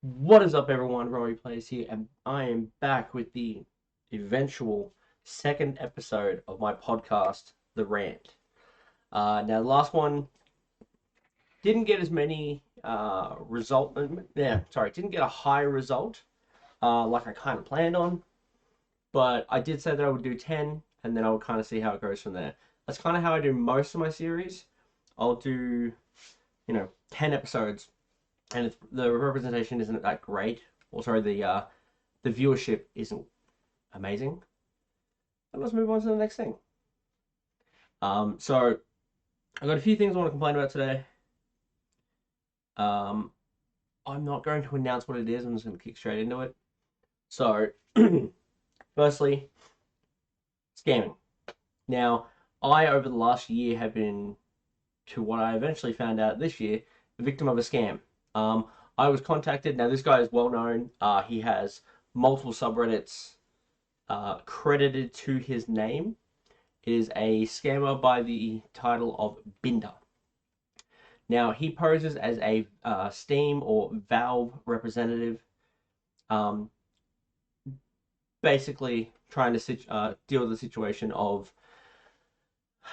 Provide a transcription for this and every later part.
What is up, everyone? Rory Plays here, and I am back with the eventual second episode of my podcast, The Rant. Now, the last one didn't get as many didn't get a high result like I kind of planned on, but I did say that I would do 10, and then I would kind of see how it goes from there. That's kind of how I do most of my series. I'll do, 10 episodes, and if the representation isn't that great, or sorry, the viewership isn't amazing, then let's move on to the next thing. So I've got a few things I want to complain about today. Um, I'm not going to announce what it is. I'm just going to kick straight into it. So, firstly, scamming. Now, I over the last year have been, to what I eventually found out this year, the victim of a scam. Um, I was contacted. Now, this guy is well known. He has multiple subreddits credited to his name. It is a scammer by the title of Binder. Now, he poses as a Steam or Valve representative, um, basically trying to deal with the situation of.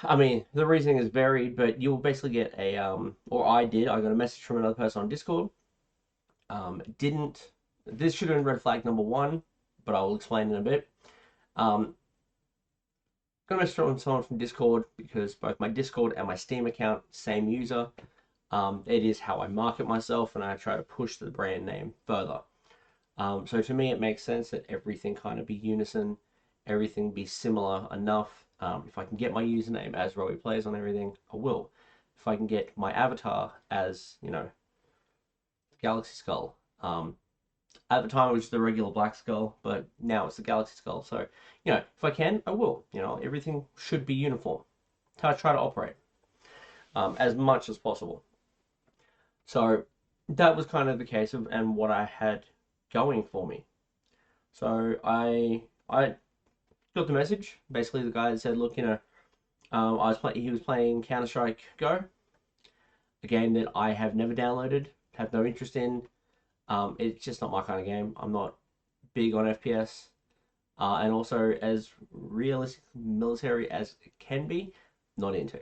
I mean, the reasoning is varied, but you'll basically get or I got a message from another person on Discord. Didn't, this should have been red flag number one, but I will explain in a bit. Got a message from someone from Discord because both my Discord and my Steam account, same user. It is how I market myself, and I try to push the brand name further. So to me, it makes sense that everything kind of be unison, everything be similar enough. If I can get my username as Rowie Plays on everything, I will. If I can get my avatar as, Galaxy Skull. At the time, it was the regular Black Skull, but now it's the Galaxy Skull. So, if I can, I will. Everything should be uniform. I try to operate as much as possible. So that was kind of the case of and what I had going for me. So I got the message. Basically, the guy said, "Look, he was playing Counter Strike Go, a game that I have never downloaded, have no interest in. It's just not my kind of game. I'm not big on FPS, and also as realistic military as it can be, not into.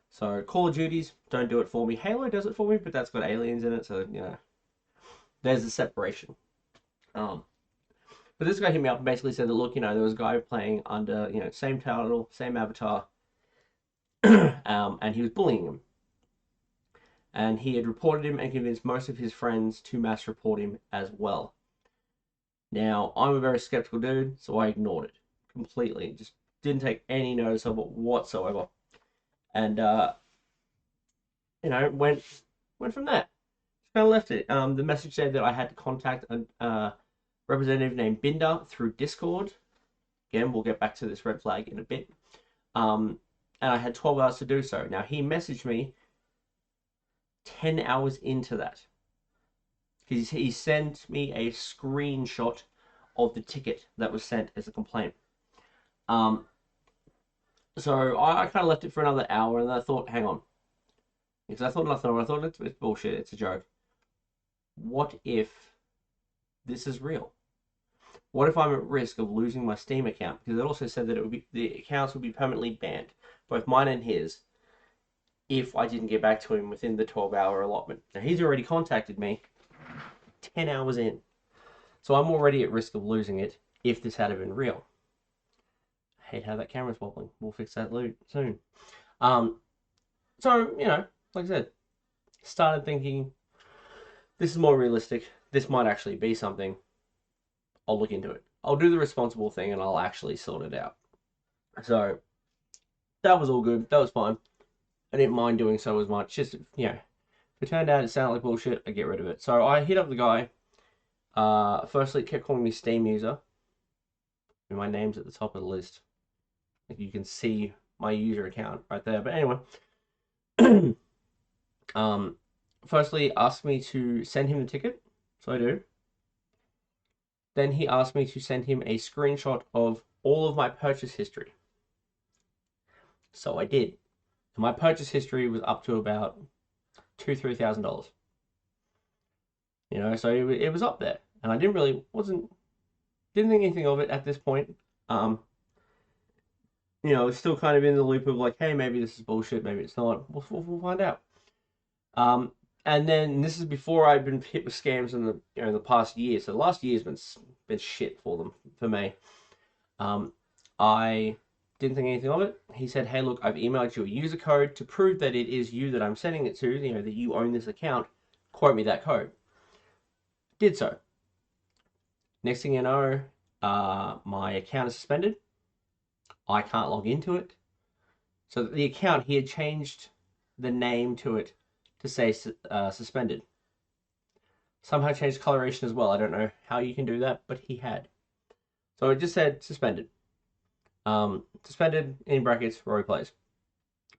So Call of Duties don't do it for me. Halo does it for me, but that's got aliens in it, so there's a separation. Um, but this guy hit me up and basically said that look, there was a guy playing under same title, same avatar, and he was bullying him. And he had reported him and convinced most of his friends to mass report him as well. Now, I'm a very skeptical dude, so I ignored it completely. Just didn't take any notice of it whatsoever. And went from that. Just kind of left it. The message said that I had to contact a representative named Binder through Discord. Again, we'll get back to this red flag in a bit. And I had 12 hours to do so. Now, he messaged me 10 hours into that. He sent me a screenshot of the ticket that was sent as a complaint. So I kind of left it for another hour, and I thought, hang on. Because I thought nothing of it. I thought it's bullshit, it's a joke. What if this is real? What if I'm at risk of losing my Steam account? Because it also said that the accounts would be permanently banned, both mine and his, if I didn't get back to him within the 12-hour allotment. Now, he's already contacted me 10 hours in. So I'm already at risk of losing it if this had been real. I hate how that camera's wobbling. We'll fix that soon. So, like I said, started thinking, this is more realistic. This might actually be something. I'll look into it. I'll do the responsible thing and I'll actually sort it out. So, that was all good. That was fine. I didn't mind doing so as much. Just, if it turned out it sounded like bullshit, I get rid of it. So I hit up the guy. Firstly, it kept calling me Steam user. And my name's at the top of the list. You can see my user account right there. But anyway, firstly, asked me to send him the ticket. So I do. Then he asked me to send him a screenshot of all of my purchase history. So I did. And my purchase history was up to about $2,000-$3,000. You know, so it was up there, and I didn't think anything of it at this point. Um, you know, it's still kind of in the loop of like, hey, maybe this is bullshit, maybe it's not. We'll find out. Um, and then this is before I've been hit with scams in the past year. So the last year's been shit for me. Um, I didn't think anything of it. He said, hey, look, I've emailed you a user code to prove that it is you that I'm sending it to, you know, that you own this account. Quote me that code. Did so. Next thing you know, my account is suspended. I can't log into it. So the account, he had changed the name to it to say suspended. Somehow changed coloration as well. I don't know how you can do that, but he had. So it just said suspended. Suspended in brackets, Rory plays.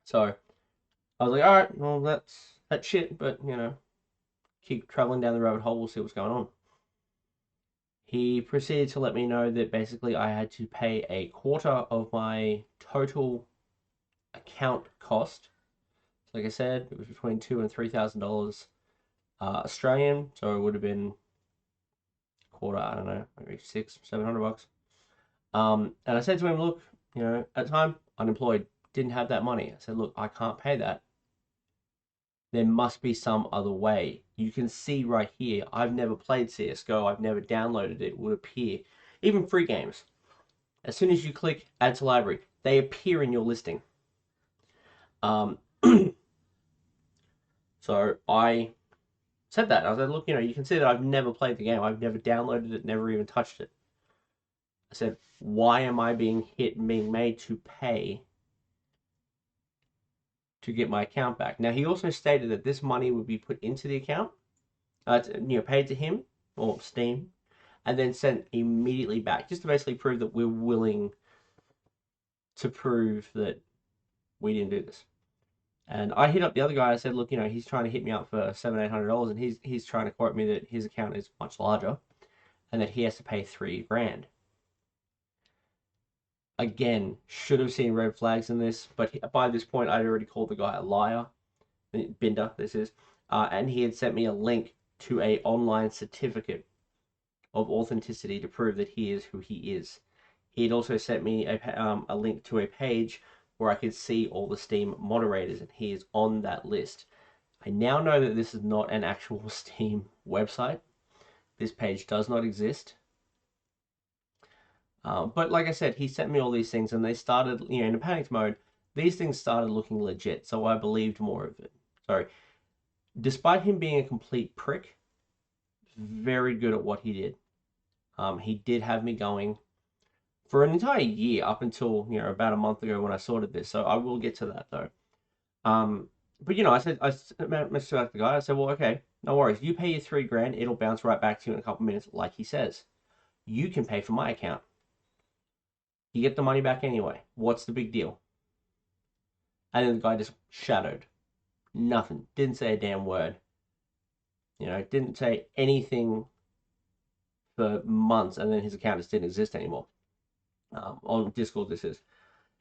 So I was like, all right, well, that's shit, but, you know, keep traveling down the rabbit hole, we'll see what's going on. He proceeded to let me know that basically I had to pay a quarter of my total account cost. So like I said, it was between $2,000 and $3,000 Australian, so it would have been a quarter, I don't know, maybe $600-700. And I said to him, look, you know, at the time, unemployed, didn't have that money. I said, look, I can't pay that. There must be some other way. You can see right here, I've never played CSGO, I've never downloaded it, it would appear. Even free games. As soon as you click add to library, they appear in your listing. Um, so I said that. I said, look, you know, you can see that I've never played the game. I've never downloaded it, never even touched it. I said, why am I being made to pay to get my account back? Now, he also stated that this money would be put into the account, paid to him or Steam, and then sent immediately back, just to basically prove that we're willing to prove that we didn't do this. And I hit up the other guy. I said, look, you know, he's trying to hit me up for $700-800, and he's trying to quote me that his account is much larger, and that he has to pay $3,000. Again, should have seen red flags in this, but by this point, I'd already called the guy a liar. Binder, this is, and he had sent me a link to a online certificate of authenticity to prove that he is who he is. He had also sent me a link to a page where I could see all the Steam moderators, and he is on that list. I now know that this is not an actual Steam website. This page does not exist. But like I said, he sent me all these things, and they started, you know, in a panicked mode. These things started looking legit, so I believed more of it. Sorry. Despite him being a complete prick, very good at what he did. He did have me going for an entire year up until, you know, about a month ago when I sorted this. So I will get to that though. But you know, I messaged the guy. I said, well, okay, no worries. You pay your $3,000, it'll bounce right back to you in a couple minutes, like he says. You can pay for my account. You get the money back anyway. What's the big deal? And then the guy just shadowed. Nothing. Didn't say a damn word. You know, didn't say anything for months, and then his account just didn't exist anymore. On Discord, this is.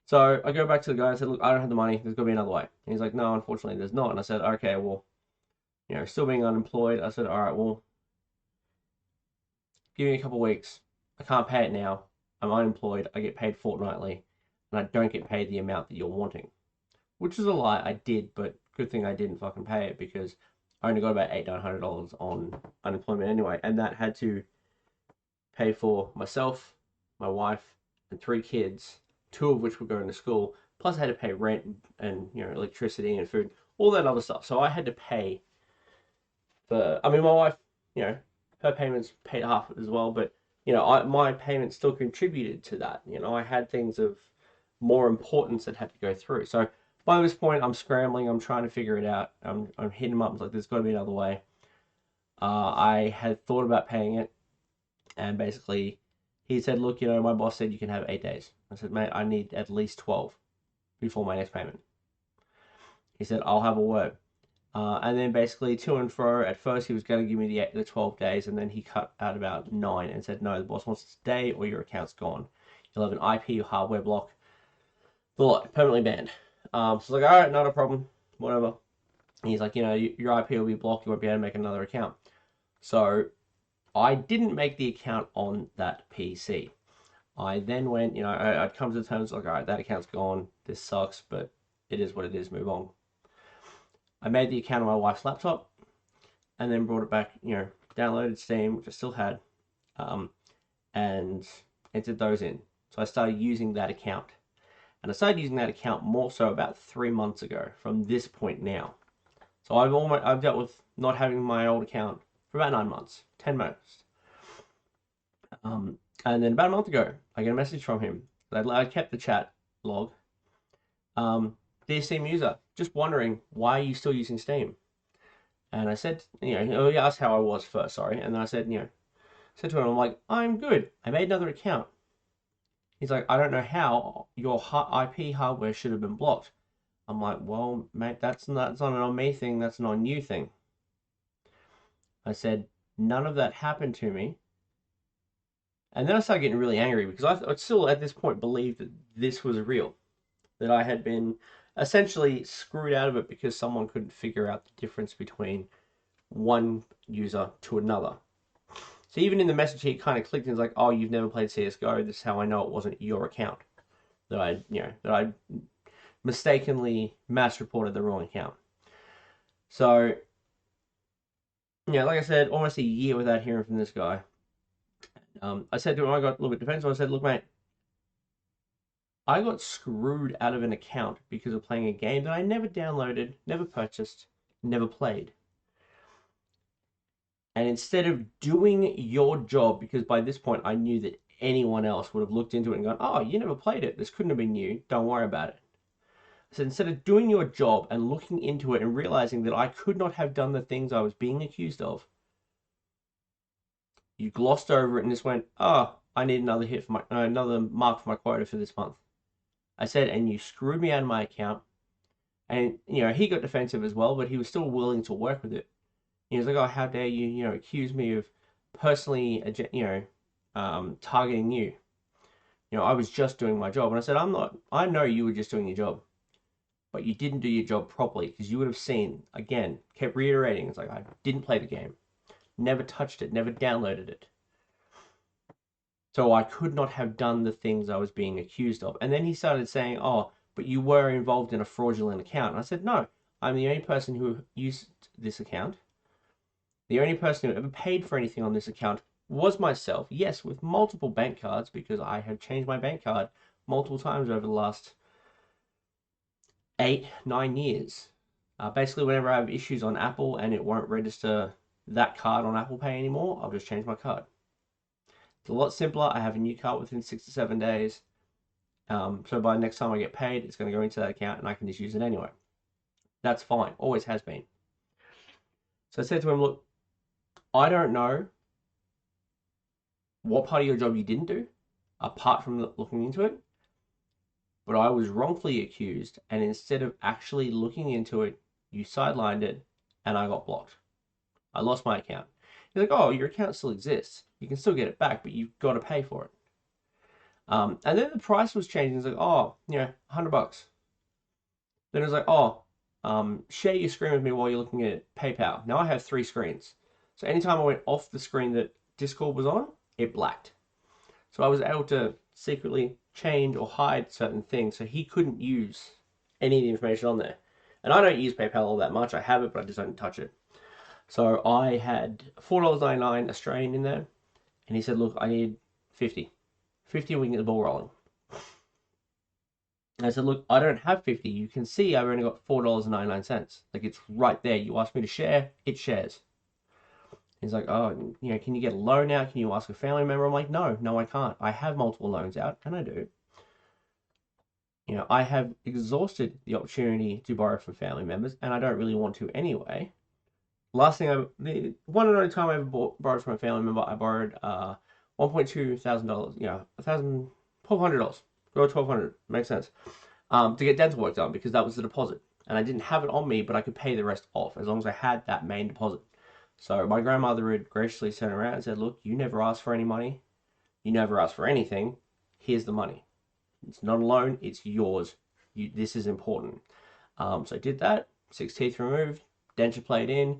So I go back to the guy and said, look, I don't have the money. There's got to be another way. And he's like, no, unfortunately, there's not. And I said, okay, well, you know, still being unemployed. I said, all right, well, give me a couple of weeks. I can't pay it now. I'm unemployed. I get paid fortnightly, and I don't get paid the amount that you're wanting. Which is a lie. I did, but good thing I didn't fucking pay it, because I only got about $800-900 on unemployment anyway, and that had to pay for myself, my wife, and 3 kids, 2 of which were going to school. Plus, I had to pay rent and, you know, electricity and food, all that other stuff. So I had to pay for. I mean, my wife, you know, her payments paid half as well, but you know, my payments still contributed to that. You know, I had things of more importance that had to go through. So by this point, I'm scrambling. I'm trying to figure it out. I'm hitting them up. Like, there's got to be another way. I had thought about paying it, and basically, he said, look, you know, my boss said you can have 8 days. I said, mate, I need at least 12 before my next payment. He said, I'll have a word. And then basically, to and fro, at first he was going to give me the 12 days, and then he cut out about 9 and said, no, the boss wants to stay or your account's gone. You'll have an IP or hardware block. The lot, permanently banned. So I was like, all right, not a problem, whatever. And he's like, you know, your IP will be blocked, you won't be able to make another account. So I didn't make the account on that PC. I then went, I'd come to terms like, all right, that account's gone. This sucks, but it is what it is. Move on. I made the account on my wife's laptop and then brought it back, downloaded Steam, which I still had, um, and entered those in. So I started using that account. And I started using that account more so about 3 months ago from this point now. So I've dealt with not having my old account for about 9 months, 10 months. And then about a month ago, I get a message from him. I kept the chat log. Dear Steam user, just wondering, why are you still using Steam? And I said, he asked how I was first, sorry. And then I said, said to him, I'm like, I'm good. I made another account. He's like, I don't know how your IP hardware should have been blocked. I'm like, well, mate, that's not an on me thing. That's an on you thing. I said, none of that happened to me. And then I started getting really angry because I still at this point believed that this was real, that I had been essentially screwed out of it because someone couldn't figure out the difference between one user to another. So even in the message, he kind of clicked and was like, "Oh, you've never played CS:GO. This is how I know it wasn't your account. That I mistakenly mass reported the wrong account." So like I said, almost a year without hearing from this guy. I said to him, I got a little bit defensive. I said, "Look, mate, I got screwed out of an account because of playing a game that I never downloaded, never purchased, never played. And instead of doing your job, because by this point I knew that anyone else would have looked into it and gone, oh, you never played it. This couldn't have been you. Don't worry about it." So instead of doing your job and looking into it and realizing that I could not have done the things I was being accused of, you glossed over it and just went, oh, I need another hit for another mark for my quota for this month. I said, and you screwed me out of my account. And, he got defensive as well, but he was still willing to work with it. He was like, oh, how dare you, accuse me of personally, targeting you. I was just doing my job. And I said, I know you were just doing your job, but you didn't do your job properly because you would have seen, again, kept reiterating, it's like, I didn't play the game, never touched it, never downloaded it. So I could not have done the things I was being accused of. And then he started saying, oh, but you were involved in a fraudulent account. And I said, no, I'm the only person who used this account. The only person who ever paid for anything on this account was myself. Yes, with multiple bank cards, because I have changed my bank card multiple times over the last 8-9 years. Basically, whenever I have issues on Apple and it won't register that card on Apple Pay anymore, I'll just change my card. It's a lot simpler. I have a new card within 6 to 7 days. So by next time I get paid, it's going to go into that account and I can just use it anyway. That's fine. Always has been. So I said to him, look, I don't know what part of your job you didn't do, apart from looking into it, but I was wrongfully accused, and instead of actually looking into it, you sidelined it, and I got blocked. I lost my account. He's like, oh, your account still exists. You can still get it back, but you've got to pay for it. And then the price was changing. It's like, oh, $100. Then it was like, oh, share your screen with me while you're looking at PayPal. Now I have 3 screens. So anytime I went off the screen that Discord was on, it blacked. So I was able to secretly change or hide certain things so he couldn't use any of the information on there. And I don't use PayPal all that much. I have it, but I just don't touch it. So I had $4.99 Australian in there. And he said, look, I need 50. 50 and we can get the ball rolling. And I said, look, I don't have 50. You can see I've only got $4.99. Like, it's right there. You asked me to share, it shares. He's like, oh, can you get a loan out? Can you ask a family member? I'm like, no, I can't. I have multiple loans out, and I do. I have exhausted the opportunity to borrow from family members, and I don't really want to anyway. The one and only time I ever borrowed from a family member, I borrowed $1.2 thousand, $1,200. Go $1,200, makes sense. To get dental work done because that was the deposit, and I didn't have it on me, but I could pay the rest off as long as I had that main deposit. So my grandmother would graciously turn around and said, look, you never asked for any money. You never asked for anything. Here's the money. It's not a loan. It's yours. This is important. So I did that. 6 teeth removed. Denture plate in.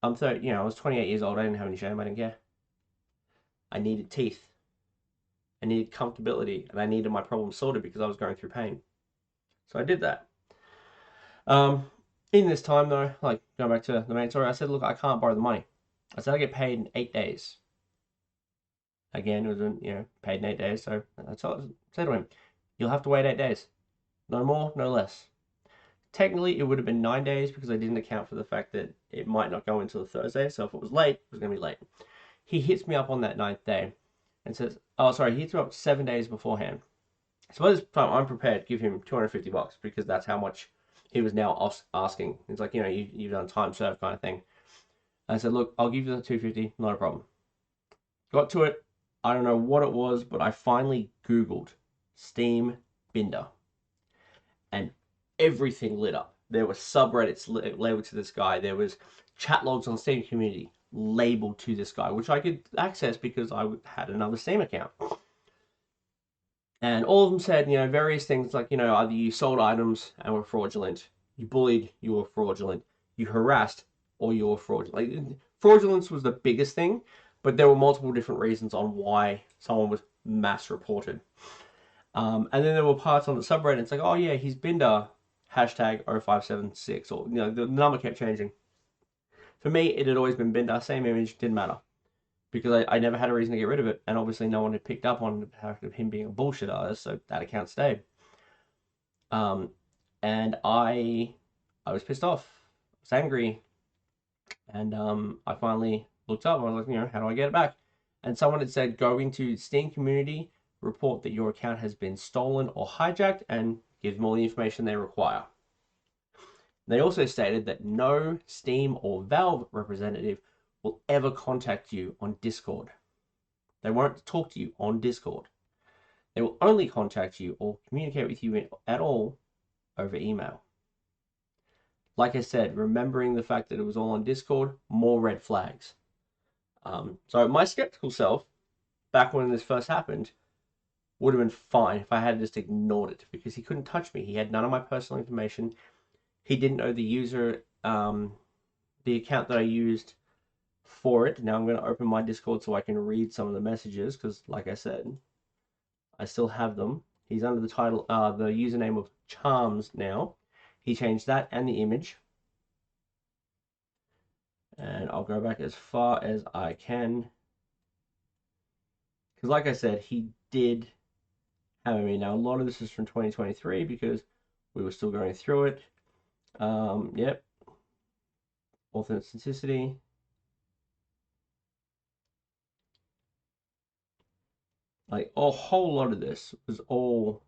I'm 30, I was 28 years old. I didn't have any shame. I didn't care. I needed teeth. I needed comfortability, and I needed my problem sorted because I was going through pain. So I did that. Um, in this time though, like going back to the main story, I said, look, I can't borrow the money. I said I get paid in 8 days. Again, it was paid in 8 days. So I said to him, you'll have to wait 8 days. No more, no less. Technically, it would have been 9 days because I didn't account for the fact that it might not go until Thursday. So if it was late, it was going to be late. He hits me up on that ninth day and says, oh, sorry, he hits me up 7 days beforehand. So by this time, I'm prepared to give him $250 because that's how much he was now asking. It's like, you've done time served kind of thing. And I said, look, I'll give you the 250, not a problem. Got to it. I don't know what it was, but I finally Googled Steam Binder. And everything lit up. There were subreddits labeled to this guy. There was chat logs on Steam community labeled to this guy, which I could access because I had another Steam account. And all of them said, various things like, either you sold items and were fraudulent, you bullied, you were fraudulent, you harassed, or you were fraudulent. Like, fraudulence was the biggest thing, but there were multiple different reasons on why someone was mass reported. And then there were parts on the subreddit. It's like, oh yeah, he's Binder hashtag 0576, or the number kept changing. For me, it had always been Binder, same image, didn't matter because I never had a reason to get rid of it, and obviously no one had picked up on the fact of him being a bullshit artist, so that account stayed. And I was pissed off, I was angry, and I finally looked up and I was like, how do I get it back? And someone had said, go into Steam community, report that your account has been stolen or hijacked, and give them all the information they require. They also stated that no Steam or Valve representative will ever contact you on Discord. They won't talk to you on Discord. They will only contact you or communicate with you at all over email. Like I said, remembering the fact that it was all on Discord, more red flags. So my skeptical self, back when this first happened, would have been fine if I had just ignored it because he couldn't touch me. He had none of my personal information. He didn't know the user, the account that I used for it. Now I'm going to open my Discord so I can read some of the messages because, like I said, I still have them. He's under the title, the username of Charms now. He changed that and the image. And I'll go back as far as I can. Because like I said, he did have me. Now, a lot of this is from 2023 because we were still going through it. Yep. Authenticity. Like, a whole lot of this was all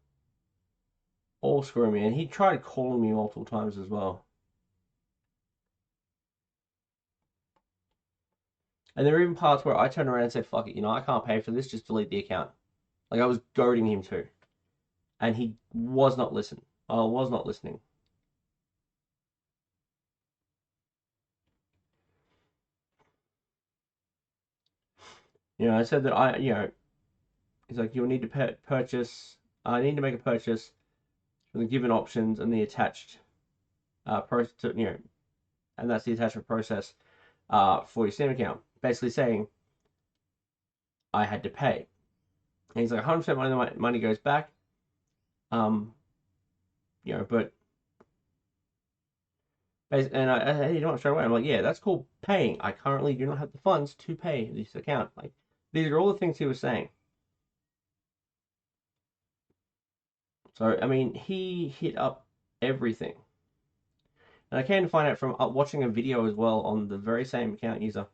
screwing me. And he tried calling me multiple times as well. And there were even parts where I turned around and said, fuck it, I can't pay for this, just delete the account. Like, I was goading him to. And he was not listening. I was not listening. I said that he's like, you'll need to purchase, I need to make a purchase from the given options and the attached, and that's the attachment process for your Steam account. Basically saying I had to pay. And he's like, 100% money, money goes back. But and I straight away. I'm like, yeah, that's called paying. I currently do not have the funds to pay this account. Like, these are all the things he was saying. So, I mean, he hit up everything. And I came to find out from watching a video as well on the very same account user.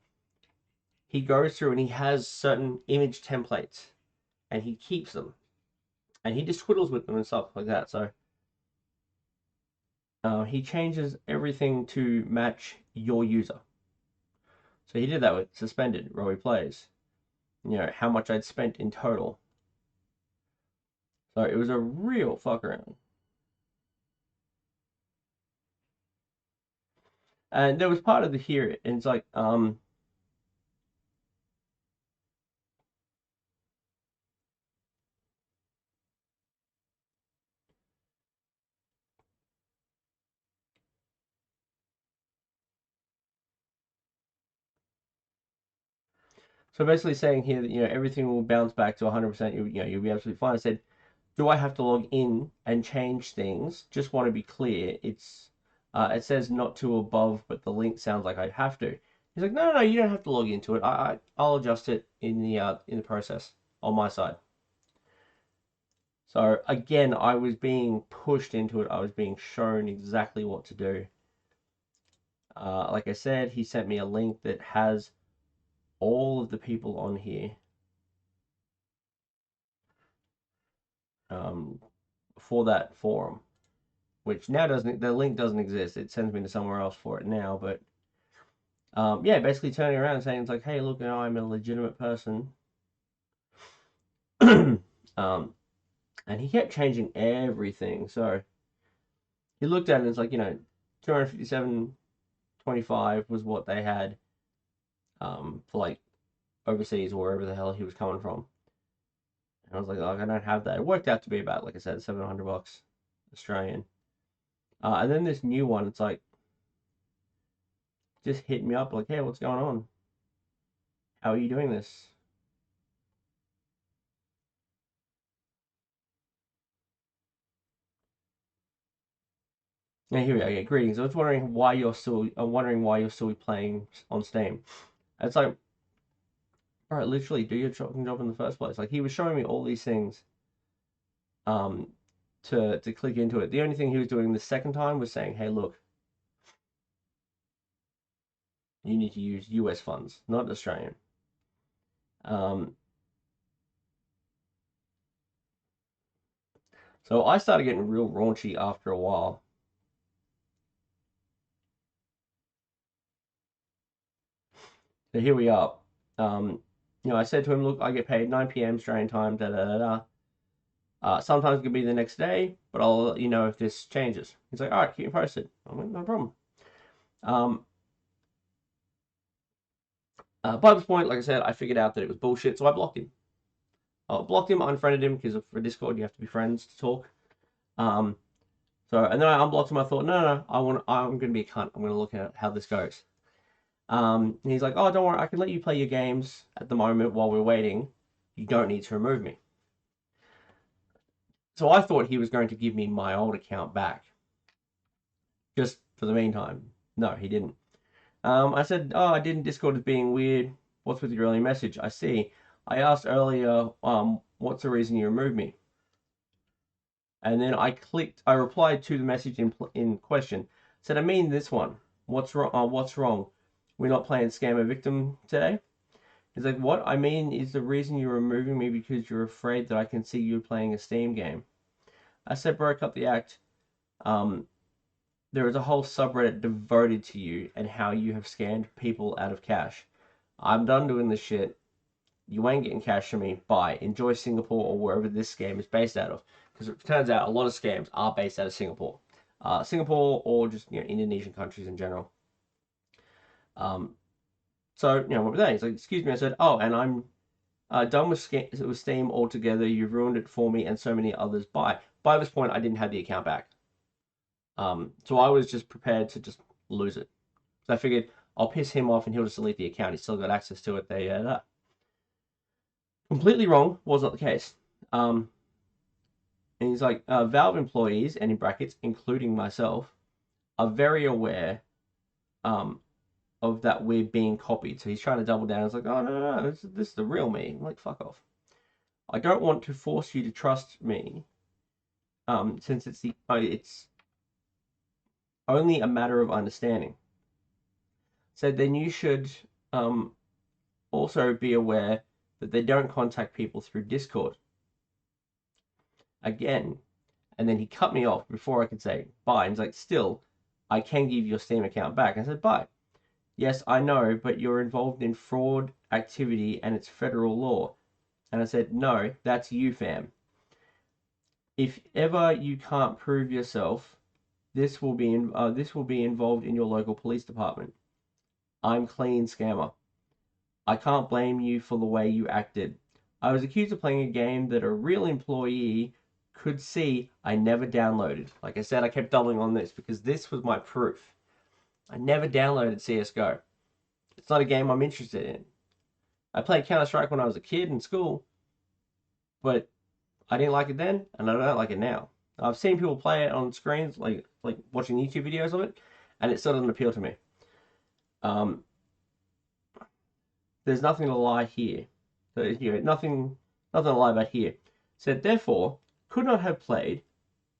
He goes through and he has certain image templates and he keeps them. And he just twiddles with them and stuff like that. So, he changes everything to match your user. So he did that with suspended, Rowie plays. How much I'd spent in total. So it was a real fuck around. And there was part of the here, and it's like, So basically saying here that, everything will bounce back to 100%. You'll be absolutely fine. I said, do I have to log in and change things? Just want to be clear. It says not to above, but the link sounds like I have to. He's like, no, you don't have to log into it. I'll adjust it in the process on my side. So again, I was being pushed into it. I was being shown exactly what to do. Like I said, he sent me a link that has all of the people on here for that forum, which now the link doesn't exist. It sends me to somewhere else for it now, but yeah, basically turning around and saying it's like, hey, look, I'm a legitimate person. And he kept changing everything. So he looked at it and it's like, 257.25 was what they had for like overseas or wherever the hell he was coming from. And I was like, oh, I don't have that. It worked out to be about, like I said, $700 Australian. And then this new one, it's like, just hit me up like, hey, what's going on? How are you doing this? Yeah, here we go. Yeah, greetings. I was wondering why you're still. I'm wondering why you're still playing on Steam. It's like, all right, literally, do your fucking job in the first place. Like he was showing me all these things, um, to click into it. The only thing he was doing the second time was saying, hey, look, you need to use US funds, not Australian. So I started getting real raunchy after a while. So here we are. I said to him, look, I get paid 9 p.m. Australian time, da da da da. Sometimes it could be the next day, but I'll let you know if this changes. He's like, all right, keep me posted. I'm like, no problem. By this point, like I said, I figured out that it was bullshit, so I blocked him. I blocked him, unfriended him, because for Discord you have to be friends to talk. Um, and then I unblocked him. I thought, no, I'm going to be a cunt. I'm going to look at how this goes. And he's like, oh, don't worry, I can let you play your games at the moment while we're waiting. You don't need to remove me. So I thought he was going to give me my old account back, just for the meantime. No, he didn't. I said, oh, I didn't. Discord is being weird. What's with your early message? I see. I asked earlier, what's the reason you removed me? And then I replied to the message in question. Said, I mean this one. What's wrong? What's wrong? We're not playing Scammer Victim today? He's like, what I mean is the reason you're removing me because you're afraid that I can see you playing a Steam game. I said, bro, cut the act. There is a whole subreddit devoted to you and how you have scammed people out of cash. I'm done doing this shit. You ain't getting cash from me. Bye. Enjoy Singapore or wherever this scam is based out of. Because it turns out a lot of scams are based out of Singapore. Singapore or just Indonesian countries in general. So what was that? He's like, excuse me. I said, oh, and I'm done with Steam altogether. You've ruined it for me and so many others. Bye. By this point, I didn't have the account back. So I was just prepared to just lose it. So I figured I'll piss him off and he'll just delete the account. He's still got access to it. Completely wrong. Was not the case. And he's like, Valve employees, and in brackets, including myself, are very aware of that we're being copied. So he's trying to double down. It's like, oh, no, this is the real me. I'm like, fuck off. I don't want to force you to trust me, since it's only a matter of understanding. So then you should also be aware that they don't contact people through Discord. Again, and then he cut me off before I could say bye. And he's like, still, I can give your Steam account back. I said, bye. Yes, I know, but you're involved in fraud activity and it's federal law. And I said, no, that's you, fam. If ever you can't prove yourself, this will be involved in your local police department. I'm clean, scammer. I can't blame you for the way you acted. I was accused of playing a game that a real employee could see I never downloaded. Like I said, I kept doubling on this because this was my proof. I never downloaded CSGO. It's not a game I'm interested in. I played Counter-Strike when I was a kid in school, but I didn't like it then, and I don't like it now. I've seen people play it on screens, like watching YouTube videos of it, and it still doesn't appeal to me. Um, there's nothing to lie here. So, nothing to lie about here. Said, therefore, could not have played.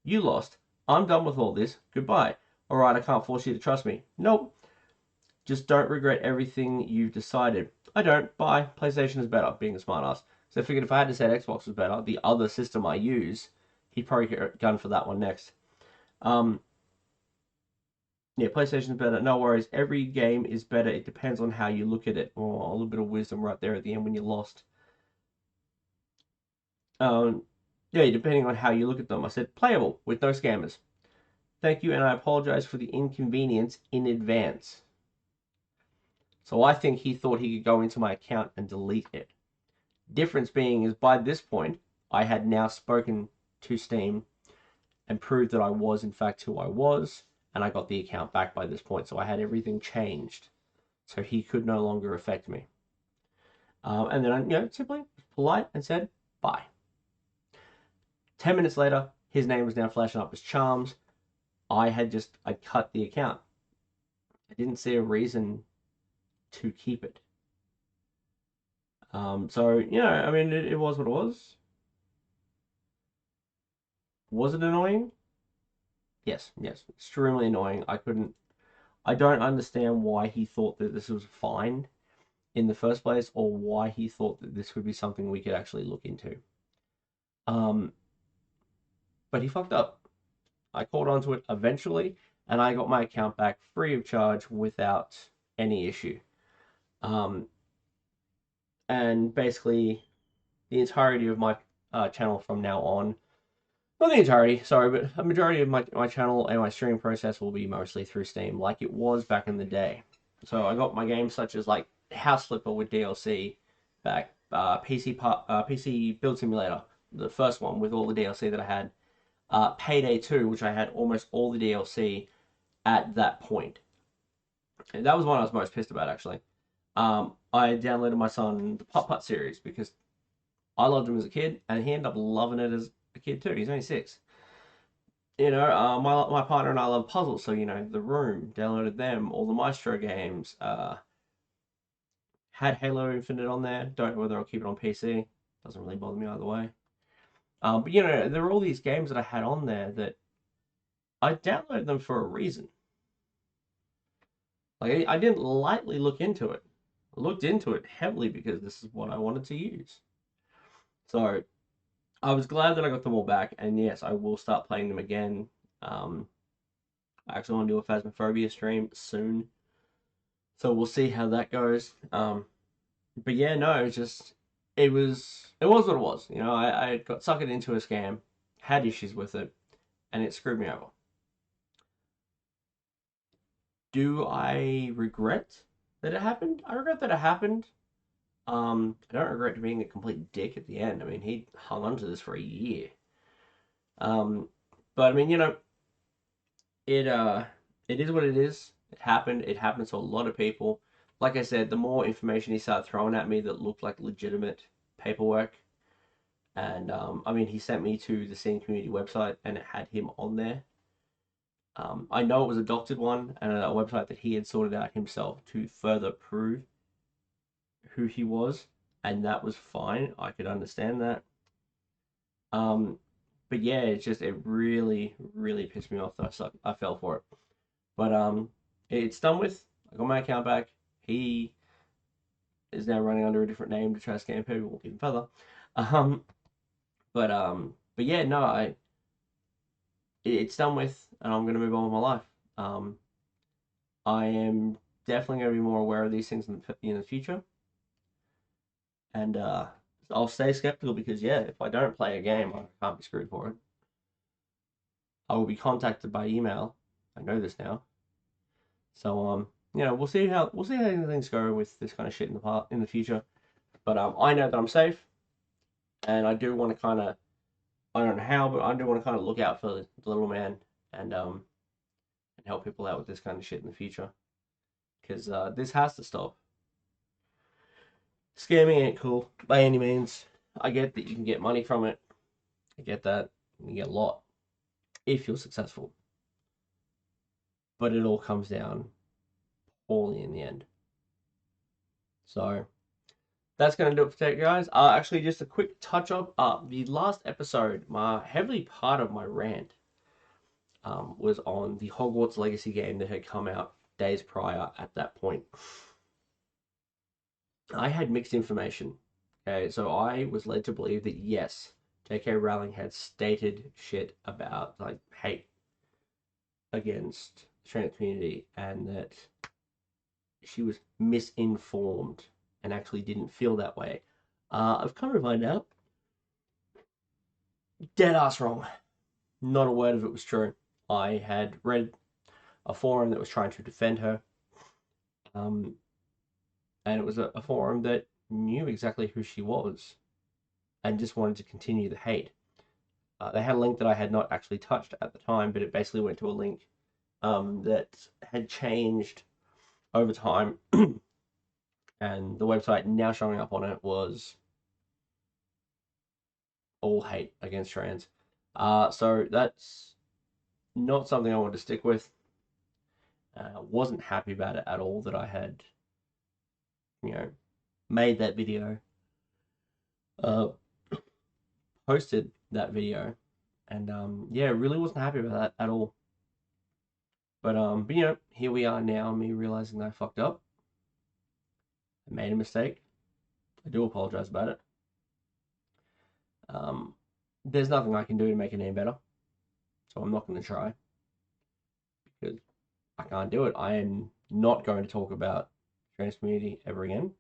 You lost. I'm done with all this. Goodbye. Alright, I can't force you to trust me. Nope. Just don't regret everything you've decided. I don't. Bye. PlayStation is better, being a smartass. So I figured if I had to say Xbox was better, the other system I use, he'd probably get a gun for that one next. Yeah, PlayStation's better. No worries. Every game is better. It depends on how you look at it. Oh, a little bit of wisdom right there at the end when you lost. Um, yeah, depending on how you look at them. I said playable with no scammers. Thank you, and I apologize for the inconvenience in advance. So I think he thought he could go into my account and delete it. Difference being is by this point, I had now spoken to Steam and proved that I was in fact who I was, and I got the account back by this point. So I had everything changed, so he could no longer affect me. And then I, simply polite and said bye. 10 minutes later, his name was now flashing up as Charms. I cut the account. I didn't see a reason to keep it. So I mean, it was what it was. Was it annoying? Yes, extremely annoying. I don't understand why he thought that this was fine in the first place, or why he thought that this would be something we could actually look into. Um, but he fucked up. I caught onto it eventually, and I got my account back free of charge without any issue. Um, and basically, the entirety of my channel from now on, not the entirety, sorry, but a majority of my channel and my streaming process will be mostly through Steam, like it was back in the day. So I got my games such as like House Flipper with DLC back, PC Build Simulator, the first one with all the DLC that I had, Payday 2, which I had almost all the DLC at that point. And that was one I was most pissed about, actually. I downloaded my son the Putt Putt series because I loved him as a kid, and he ended up loving it as a kid too. He's only 6. My partner and I love puzzles, so The Room, downloaded them, all the Maestro games. Had Halo Infinite on there. Don't know whether I'll keep it on PC. Doesn't really bother me either way. But there were all these games that I had on there that I downloaded them for a reason. Like I didn't lightly look into it. I looked into it heavily because this is what I wanted to use. So I was glad that I got them all back, and yes, I will start playing them again. I actually want to do a Phasmophobia stream soon, so we'll see how that goes. But yeah, no, it was what it was. I got suckered into a scam, had issues with it, and it screwed me over. Do I regret that it happened? I regret that it happened. I don't regret being a complete dick at the end. I mean, he hung on to this for a year. Um, but I mean, it is what it is. It happened. It happened to a lot of people. Like I said, the more information he started throwing at me that looked like legitimate paperwork, and I mean, he sent me to the Steam community website, and it had him on there. I know it was a doctored one and a website that he had sorted out himself to further prove who he was, and that was fine. I could understand that. Um, but yeah, it really, really pissed me off that I fell for it. But it's done with. I got my account back. He is now running under a different name to try to scam people even further. Um, but yeah, no, it's done with, and I'm gonna move on with my life. I am definitely gonna be more aware of these things in the future, and I'll stay skeptical because yeah, if I don't play a game, I can't be screwed for it. I will be contacted by email. I know this now. So we'll see how things go with this kind of shit in the future. But I know that I'm safe, and I do want to kind of, I don't know how, but I do want to kind of look out for the little man and help people out with this kind of shit in the future because this has to stop. Scamming ain't cool by any means. I get that you can get money from it. I get that. You get a lot if you're successful. But it all comes down poorly in the end. So that's going to do it for today, guys. Actually, just a quick touch up. The last episode, my heavily part of my rant was on the Hogwarts Legacy game that had come out days prior at that point. I had mixed information. Okay, so I was led to believe that yes, J.K. Rowling had stated shit about like hate against the trans community and that she was misinformed and actually didn't feel that way. I've come to find out, dead ass wrong. Not a word of it was true. I had read a forum that was trying to defend her, and it was a forum that knew exactly who she was and just wanted to continue the hate. They had a link that I had not actually touched at the time, but it basically went to a link that had changed over time, and the website now showing up on it was all hate against trans. So that's not something I want to stick with. Wasn't happy about it at all that I had, made that video, posted that video, and yeah, really wasn't happy about that at all. But here we are now, me realizing that I fucked up. I made a mistake. I do apologize about it. There's nothing I can do to make it any better, so I'm not going to try because I can't do it. I am not going to talk about trans community ever again,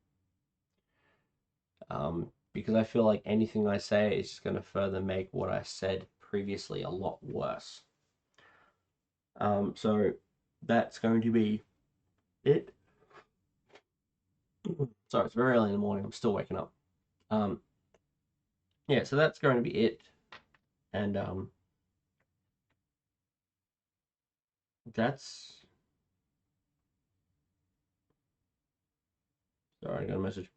because I feel like anything I say is just going to further make what I said previously a lot worse. So that's going to be it. Sorry, it's very early in the morning. I'm still waking up. Yeah, so that's going to be it. And that's... Sorry, I got a message.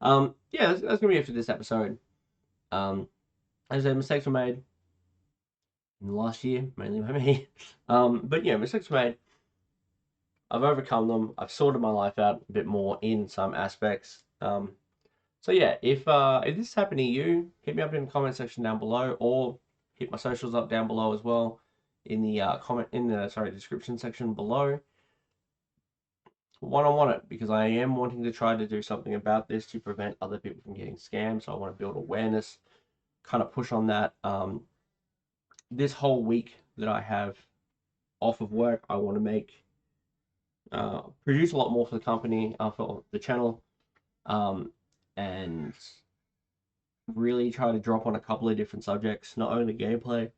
Yeah, that's going to be it for this episode. As I said, mistakes were made in the last year, mainly by me. But yeah, mistakes were made. I've overcome them. I've sorted my life out a bit more in some aspects. So yeah, if this is happening to you, hit me up in the comment section down below, or hit my socials up down below as well in the description section below. One-on-one it, because I am wanting to try to do something about this to prevent other people from getting scammed. So I want to build awareness, kind of push on that. This whole week that I have off of work, I want to make produce a lot more for the company, for the channel, and really try to drop on a couple of different subjects, not only gameplay.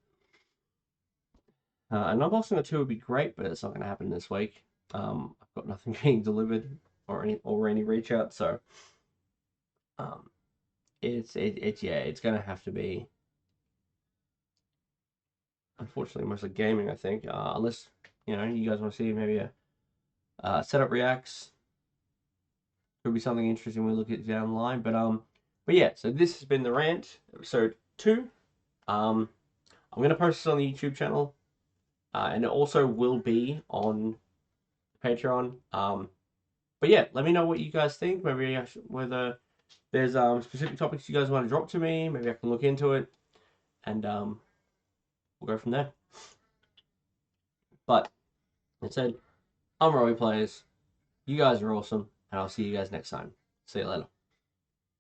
An unboxing or two would be great, but it's not going to happen this week. I've got nothing being delivered or any reach out, so it's going to have to be, unfortunately, mostly gaming, I think, unless you guys want to see maybe a setup reacts. Could be something interesting we look at down the line, but yeah, so this has been the Rant, episode 2. I'm going to post this on the YouTube channel, and it also will be on Patreon. But yeah, let me know what you guys think. Maybe whether there's specific topics you guys want to drop to me. Maybe I can look into it, and we'll go from there. But that said, I'm Robbie Players. You guys are awesome, and I'll see you guys next time. See you later.